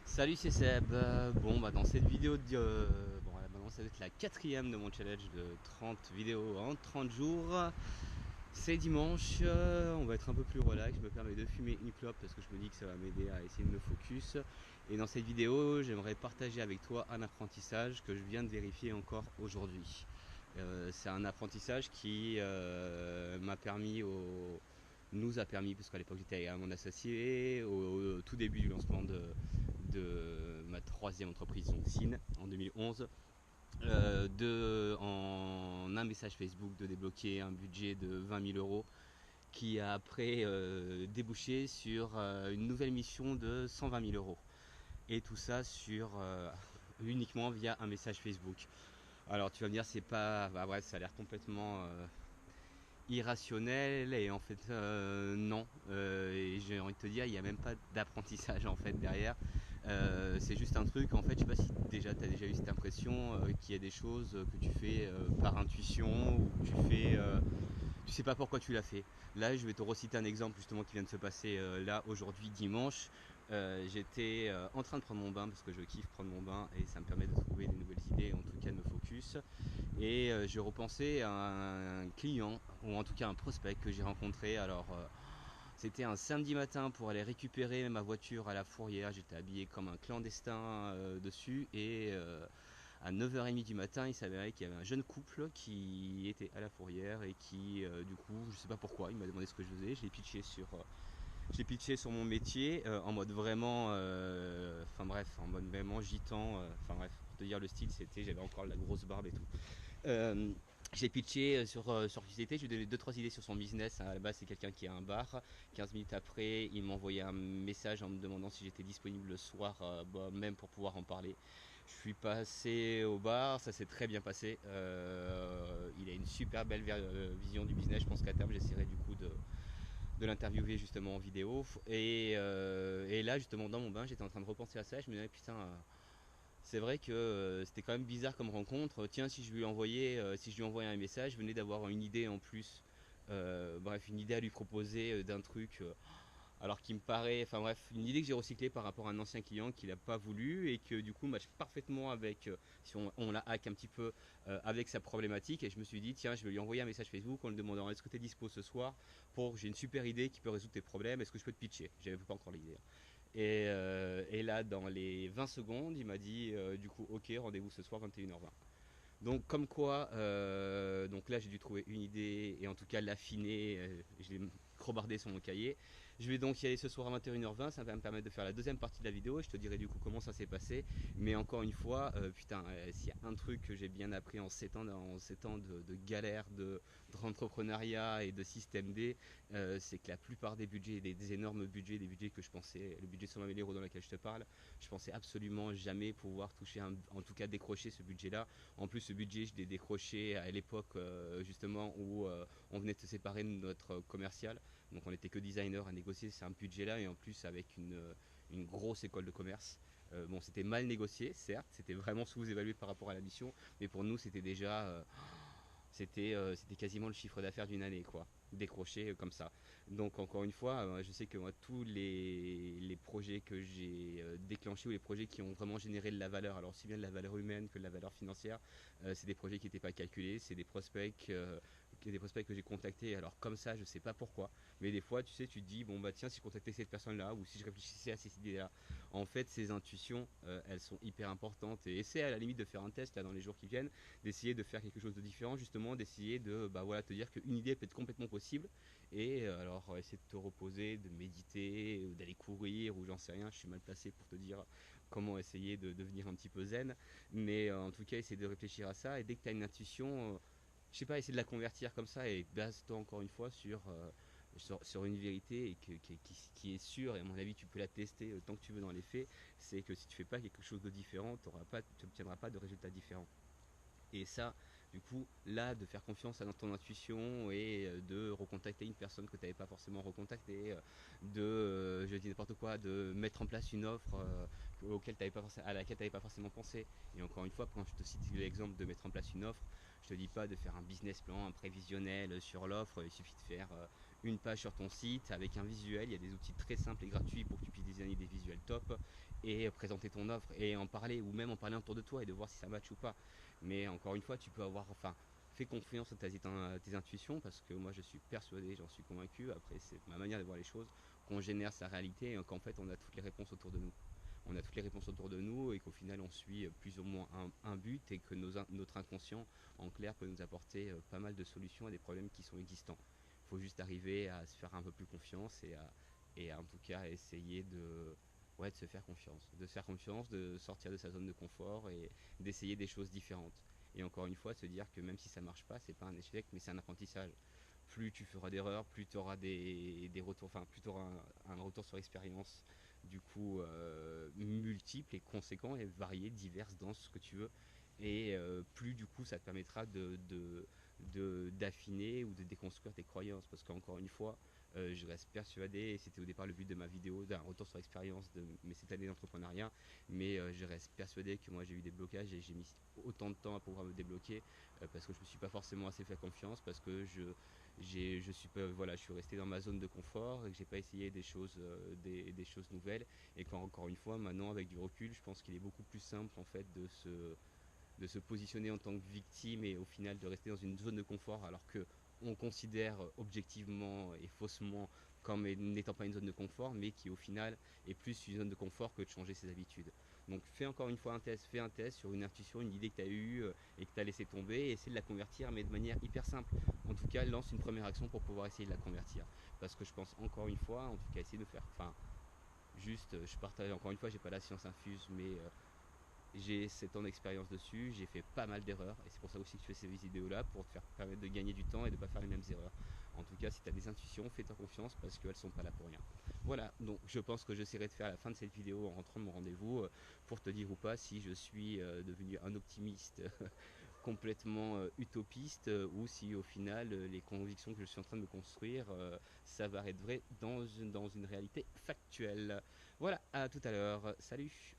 Salut, c'est Seb. Dans cette vidéo, maintenant ça va être la quatrième de mon challenge de 30 vidéos en 30 jours. C'est dimanche, on va être un peu plus relax. Je me permets de fumer une clope parce que je me dis que ça va m'aider à essayer de me focus. Et dans cette vidéo, j'aimerais partager avec toi un apprentissage que je viens de vérifier encore aujourd'hui. C'est un apprentissage qui m'a permis nous a permis, parce qu'à l'époque j'étais à mon associé, au tout début du lancement de ma troisième entreprise, donc SIN, en 2011, en un message Facebook, de débloquer un budget de 20 000 euros qui a après débouché sur une nouvelle mission de 120 000 euros. Et tout ça uniquement via un message Facebook. Alors tu vas me dire, c'est pas. Bah ouais, ça a l'air complètement irrationnel, et en fait non. Et j'ai envie de te dire, il n'y a même pas d'apprentissage en fait derrière. C'est juste un truc, en fait, je sais pas si déjà tu as déjà eu cette impression qu'il y a des choses que tu fais par intuition, ou que tu sais pas pourquoi tu l'as fait. Là, je vais te reciter un exemple justement qui vient de se passer là aujourd'hui dimanche. J'étais en train de prendre mon bain parce que je kiffe prendre mon bain et ça me permet de trouver des nouvelles idées, en tout cas de me focus. Et je repensais à un client, ou en tout cas un prospect que j'ai rencontré. C'était un samedi matin pour aller récupérer ma voiture à la Fourrière. J'étais habillé comme un clandestin dessus, et à 9h30 du matin, il s'avérait qu'il y avait un jeune couple qui était à la Fourrière et qui, du coup, je sais pas pourquoi, il m'a demandé ce que je faisais. J'ai pitché sur mon métier en mode vraiment, en mode vraiment gitan. Pour te dire le style, j'avais encore la grosse barbe et tout. Euh, j'ai pitché sur société, je lui ai donné 2-3 idées sur son business. À la base, c'est quelqu'un qui a un bar. 15 minutes après, il m'a envoyé un message en me demandant si j'étais disponible le soir, même pour pouvoir en parler. Je suis passé au bar, ça s'est très bien passé. Il a une super belle vision du business. Je pense qu'à terme, j'essaierai du coup de l'interviewer justement en vidéo. Et là, justement, dans mon bain, j'étais en train de repenser à ça. Je me disais, putain, c'est vrai que c'était quand même bizarre comme rencontre. Tiens, si je lui envoyais un message, je venais d'avoir une idée en plus. Une idée à lui proposer d'un truc. Alors qui me paraît, une idée que j'ai recyclée par rapport à un ancien client qui n'a pas voulu, et que du coup match parfaitement avec, si on la hack un petit peu, avec sa problématique. Et je me suis dit, tiens, je vais lui envoyer un message Facebook en lui demandant, est-ce que tu es dispo ce soir, j'ai une super idée qui peut résoudre tes problèmes, est-ce que je peux te pitcher. J'avais pas encore l'idée. Et là, dans les 20 secondes, il m'a dit, du coup, ok, rendez-vous ce soir 21h20. Donc comme quoi, donc là j'ai dû trouver une idée, et en tout cas l'affiner. Je l'ai crobardé sur mon cahier. Je vais donc y aller ce soir à 21h20. Ça va me permettre de faire la deuxième partie de la vidéo et je te dirai du coup comment ça s'est passé. Mais encore une fois, s'il y a un truc que j'ai bien appris en 7 ans, de galère, d'entrepreneuriat et de système D, c'est que la plupart des budgets, des énormes budgets, des budgets que je pensais, le budget de 120 000 euros dans lequel je te parle, je pensais absolument jamais pouvoir toucher, en tout cas décrocher ce budget-là. En plus, ce budget, je l'ai décroché à l'époque justement où on venait de se séparer de notre commercial. Donc on n'était que designer à négocier c'est un budget-là, et en plus avec une grosse école de commerce. C'était mal négocié, certes, c'était vraiment sous-évalué par rapport à la mission, mais pour nous, c'était quasiment le chiffre d'affaires d'une année, quoi, décroché comme ça. Donc encore une fois, je sais que moi, tous les projets que j'ai déclenchés, ou les projets qui ont vraiment généré de la valeur, alors aussi bien de la valeur humaine que de la valeur financière, c'est des projets qui n'étaient pas calculés, c'est des prospects que j'ai contactés, alors comme ça, je sais pas pourquoi, mais des fois, tu sais, tu te dis, bon bah tiens, si je contactais cette personne-là, ou si je réfléchissais à ces idées-là. En fait, ces intuitions, elles sont hyper importantes, et essaie à la limite de faire un test là dans les jours qui viennent, d'essayer de faire quelque chose de différent, justement, d'essayer de te dire qu'une idée peut être complètement possible. Et essayer de te reposer, de méditer, ou d'aller courir, ou j'en sais rien, je suis mal placé pour te dire comment essayer de devenir un petit peu zen. Mais en tout cas, essayer de réfléchir à ça, et dès que tu as une intuition, je sais pas, essayer de la convertir comme ça, et base-toi encore une fois sur une vérité, et qui est sûre, et à mon avis tu peux la tester tant que tu veux dans les faits. C'est que si tu fais pas quelque chose de différent, tu n'obtiendras pas de résultats différents. Et ça, du coup, là, de faire confiance à ton intuition, et de recontacter une personne que tu n'avais pas forcément recontactée, je dis n'importe quoi, de mettre en place une offre à laquelle tu n'avais pas forcément pensé. Et encore une fois, quand je te cite l'exemple de mettre en place une offre, je te dis pas de faire un business plan, un prévisionnel sur l'offre. Il suffit de faire une page sur ton site avec un visuel. Il y a des outils très simples et gratuits pour que tu puisses designer des visuels top. et présenter ton offre et en parler, ou même en parler autour de toi et de voir si ça match ou pas. Mais encore une fois, tu peux avoir, enfin, fais confiance à tes intuitions, parce que moi je suis persuadé, j'en suis convaincu, après c'est ma manière de voir les choses, qu'on génère sa réalité et qu'en fait on a toutes les réponses autour de nous. On a toutes les réponses autour de nous et qu'au final on suit plus ou moins un but, et que notre inconscient en clair peut nous apporter pas mal de solutions à des problèmes qui sont existants. Il faut juste arriver à se faire un peu plus confiance et en tout cas essayer ouais, de se faire confiance. De se faire confiance, de sortir de sa zone de confort et d'essayer des choses différentes. Et encore une fois, de se dire que même si ça marche pas, c'est pas un échec, mais c'est un apprentissage. Plus tu feras d'erreurs, plus tu auras des retours, enfin plus tu auras un retour sur expérience du coup multiples et conséquents et variés, divers dans ce que tu veux. Et plus du coup ça te permettra d'affiner ou de déconstruire tes croyances. Parce qu'encore une fois, je reste persuadé, et c'était au départ le but de ma vidéo, d'un retour sur expérience de cette année d'entrepreneuriat, mais je reste persuadé que moi j'ai eu des blocages et j'ai mis autant de temps à pouvoir me débloquer parce que je me suis pas forcément assez fait confiance, parce que je suis pas, voilà, je suis resté dans ma zone de confort et que j'ai pas essayé des choses, des choses nouvelles. Et quand encore une fois, maintenant avec du recul, je pense qu'il est beaucoup plus simple en fait de se positionner en tant que victime et au final de rester dans une zone de confort, alors que on considère objectivement et faussement comme n'étant pas une zone de confort, mais qui au final est plus une zone de confort que de changer ses habitudes. Donc fais encore une fois un test, fais un test sur une intuition, une idée que tu as eue et que tu as laissé tomber, et essaie de la convertir, mais de manière hyper simple. En tout cas, lance une première action pour pouvoir essayer de la convertir. Parce que je pense encore une fois, en tout cas, essayer de faire, enfin, juste, je partage encore une fois, j'ai pas la science infuse, mais j'ai 7 ans d'expérience dessus, j'ai fait pas mal d'erreurs, et c'est pour ça aussi que je fais ces vidéos-là, pour te faire permettre de gagner du temps et de ne pas faire les mêmes erreurs. En tout cas, si tu as des intuitions, fais-toi confiance, parce qu'elles sont pas là pour rien. Voilà, donc je pense que j'essaierai de faire à la fin de cette vidéo, en rentrant de mon rendez-vous, pour te dire ou pas si je suis devenu un optimiste complètement utopiste, ou si au final les convictions que je suis en train de me construire s'avèrent être vraies dans une réalité factuelle. Voilà, à tout à l'heure, salut.